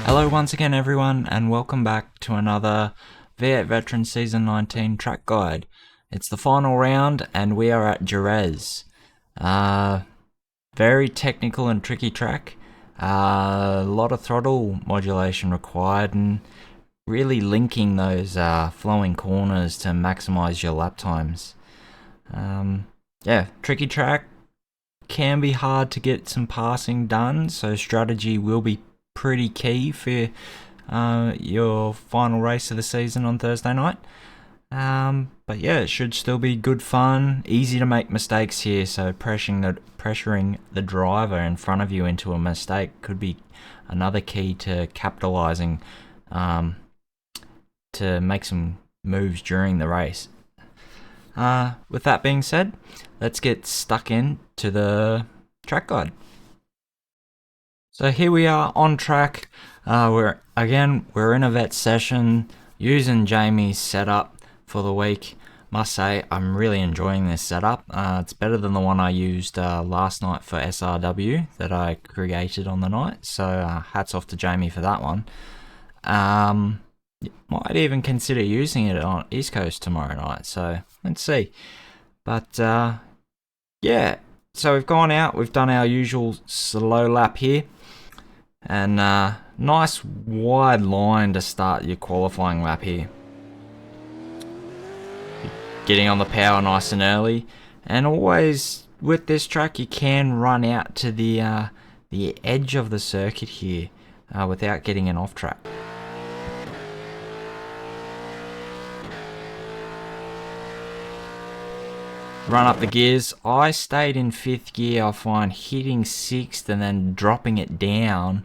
Hello once again everyone, and welcome back to another V8 Veteran Season 19 track guide. It's the final round and we are at Jerez. Very technical and tricky track. A lot of throttle modulation required and really linking those flowing corners to maximize your lap times. Yeah, tricky track. Can be hard to get some passing done, so strategy will be pretty key for your final race of the season on Thursday night. But yeah, it should still be good fun. Easy to make mistakes here, so pressuring the driver in front of you into a mistake could be another key to capitalizing to make some moves during the race. With that being said, let's get stuck into the track guide. So here we are on track. We're in a vet session using Jamie's setup for the week. Must say I'm really enjoying this setup. It's better than the one I used last night for SRW that I created on the night. So hats off to Jamie for that one. Might even consider using it on East Coast tomorrow night. So let's see. But yeah. So we've gone out. We've done our usual slow lap here. And nice wide line to start your qualifying lap here. Getting on the power nice and early. And always with this track you can run out to the edge of the circuit here without getting an off track. Run up the gears. I stayed in 5th gear. I find hitting 6th and then dropping it down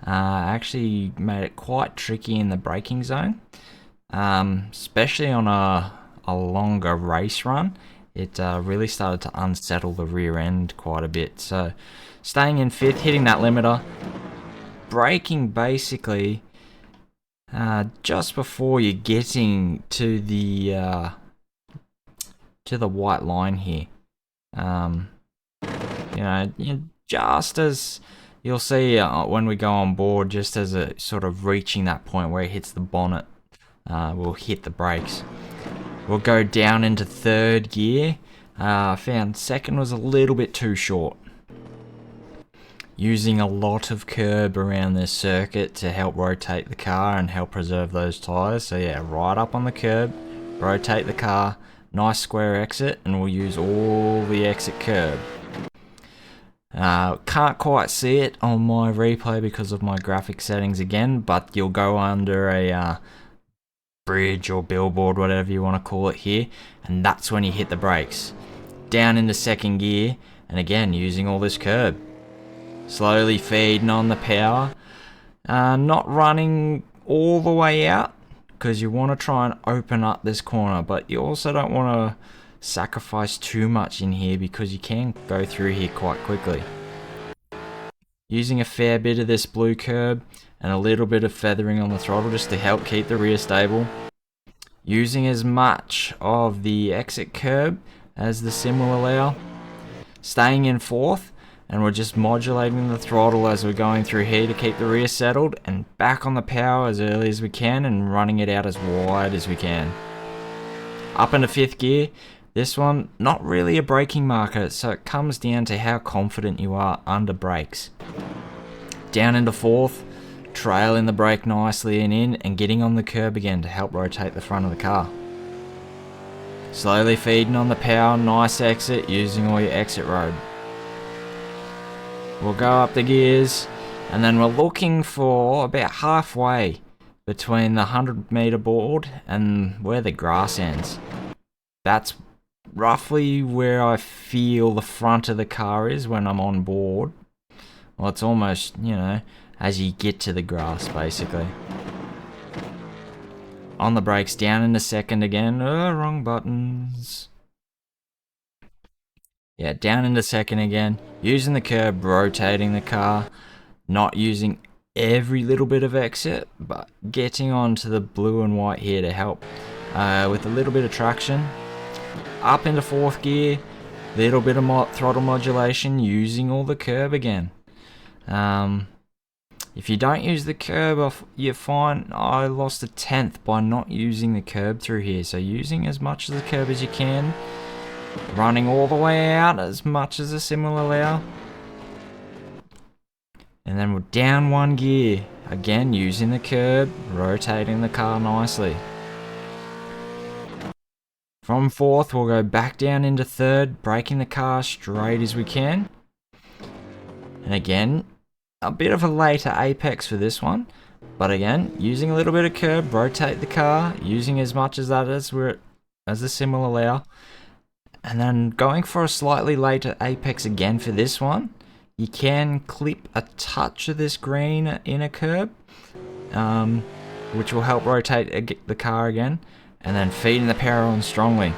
actually made it quite tricky in the braking zone, especially on a longer race run. It really started to unsettle the rear end quite a bit. So staying in 5th, hitting that limiter, braking basically just before you're getting to the white line here. Just as you'll see when we go on board, just as it sort of reaching that point where it hits the bonnet, we'll hit the brakes. We'll go down into 3rd gear. Found 2nd was a little bit too short. Using a lot of curb around this circuit to help rotate the car and help preserve those tyres. So yeah, right up on the curb, rotate the car. Nice square exit, and we'll use all the exit curb. Can't quite see it on my replay because of my graphic settings again, but you'll go under a bridge or billboard, whatever you want to call it here, and that's when you hit the brakes. Down into 2nd gear, and again using all this curb. Slowly feeding on the power. Not running all the way out, because you want to try and open up this corner, but you also don't want to sacrifice too much in here because you can go through here quite quickly. Using a fair bit of this blue curb and a little bit of feathering on the throttle just to help keep the rear stable. Using as much of the exit curb as the sim will allow. Staying in 4th. And we're just modulating the throttle as we're going through here to keep the rear settled, and back on the power as early as we can and running it out as wide as we can. Up into 5th gear. This one, not really a braking marker, so it comes down to how confident you are under brakes. Down into 4th, trailing the brake nicely and in, and getting on the curb again to help rotate the front of the car. Slowly feeding on the power, nice exit, using all your exit road. We'll go up the gears, and then we're looking for about halfway between the 100-meter board and where the grass ends. That's roughly where I feel the front of the car is when I'm on board. Well, it's almost, as you get to the grass, basically. On the brakes, down into 2nd again. Wrong buttons. Yeah, down into 2nd again, using the curb, rotating the car, not using every little bit of exit, but getting onto the blue and white here to help with a little bit of traction. Up into 4th gear, little bit of throttle modulation, using all the curb again. Yeah, If you don't use the curb, you're fine. I lost a 10th by not using the curb through here. So using as much of the curb as you can. Running all the way out as much as the sim will allow. And then we're down 1 gear. Again, using the curb, rotating the car nicely. From 4th, we'll go back down into 3rd, braking the car straight as we can. And again, a bit of a later apex for this one. But again, using a little bit of curb, rotate the car, using as much as that as the sim will allow. And then going for a slightly later apex again for this one. You can clip a touch of this green inner curb, which will help rotate the car again. And then feeding the power on strongly.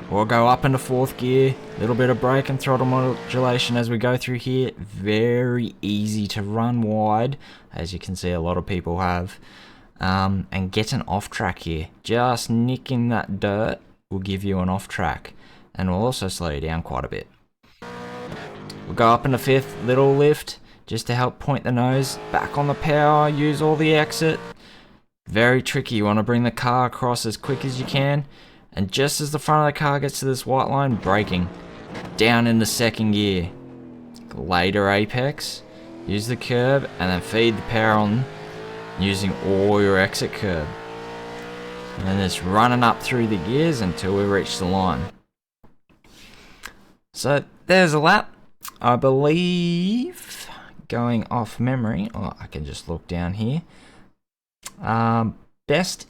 We'll go up into 4th gear, little bit of brake and throttle modulation as we go through here. Very easy to run wide, as you can see a lot of people have, and get an off track here. Just nicking that dirt will give you an off track, and will also slow you down quite a bit. We'll go up into 5th, little lift, just to help point the nose, back on the power, use all the exit. Very tricky, you want to bring the car across as quick as you can. And just as the front of the car gets to this white line, braking. Down into 2nd gear. Later apex. Use the curb and then feed the power on using all your exit curb. And then just running up through the gears until we reach the line. So there's a lap. I believe, going off memory, I can just look down here. Best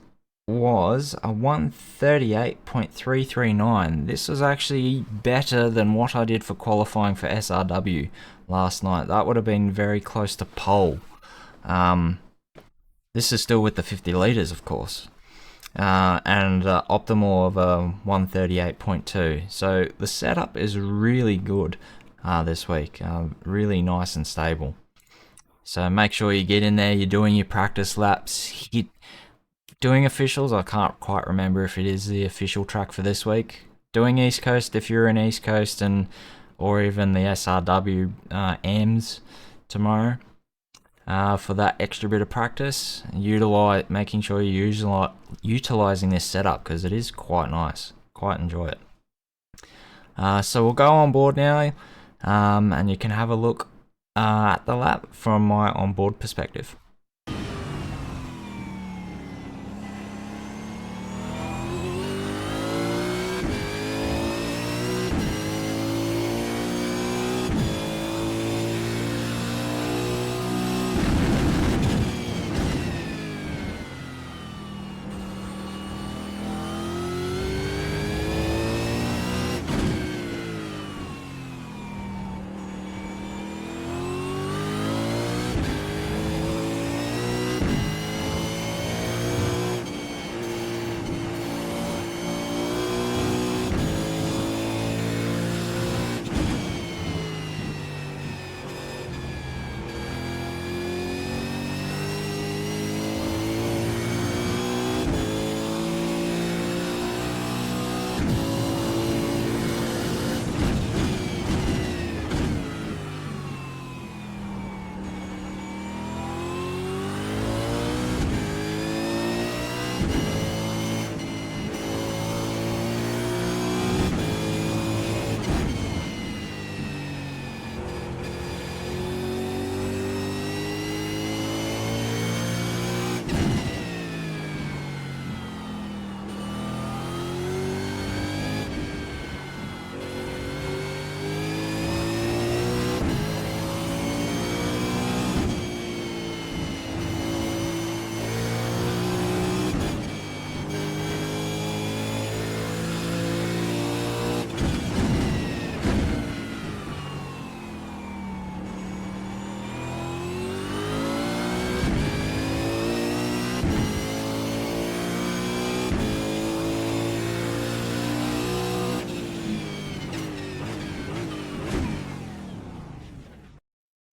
was a 1:38.339. This was actually better than what I did for qualifying for SRW last night. That would have been very close to pole. This is still with the 50 litres, of course. And optimal of a 1:38.2. So the setup is really good this week. Really nice and stable. So make sure you get in there, you're doing your practice laps, doing officials. I can't quite remember if it is the official track for this week. Doing East Coast if you're in East Coast, or even the SRW AMS tomorrow for that extra bit of practice. Making sure you're utilising this setup because it is quite nice. Quite enjoy it. So we'll go on board now, and you can have a look at the lap from my onboard perspective.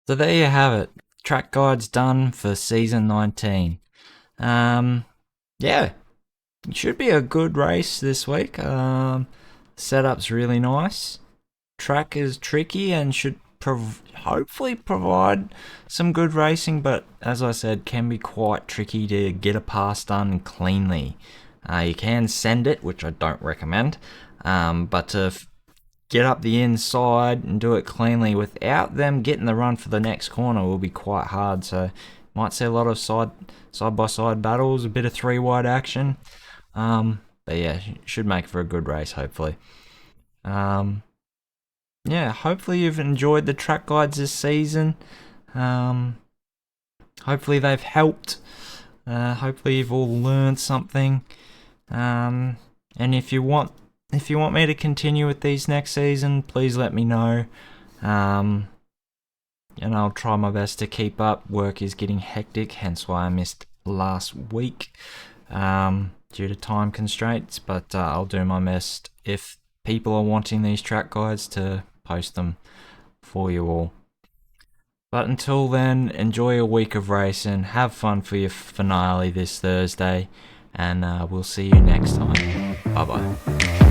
So there you have it. Track guide's done for season 19. Yeah, it should be a good race this week. Setup's really nice. Track is tricky and should hopefully provide some good racing, but as I said, can be quite tricky to get a pass done cleanly. You can send it, which I don't recommend, but to get up the inside and do it cleanly without them getting the run for the next corner will be quite hard. So might see a lot of side by side battles, a bit of 3 wide action. But yeah, should make for a good race hopefully. Yeah, hopefully you've enjoyed the track guides this season. Hopefully they've helped. Hopefully you've all learned something. And if you want me to continue with these next season, please let me know. And I'll try my best to keep up. Work is getting hectic, hence why I missed last week due to time constraints. But I'll do my best if people are wanting these track guides to post them for you all. But until then, enjoy a week of racing, have fun for your finale this Thursday, and we'll see you next time. Bye bye.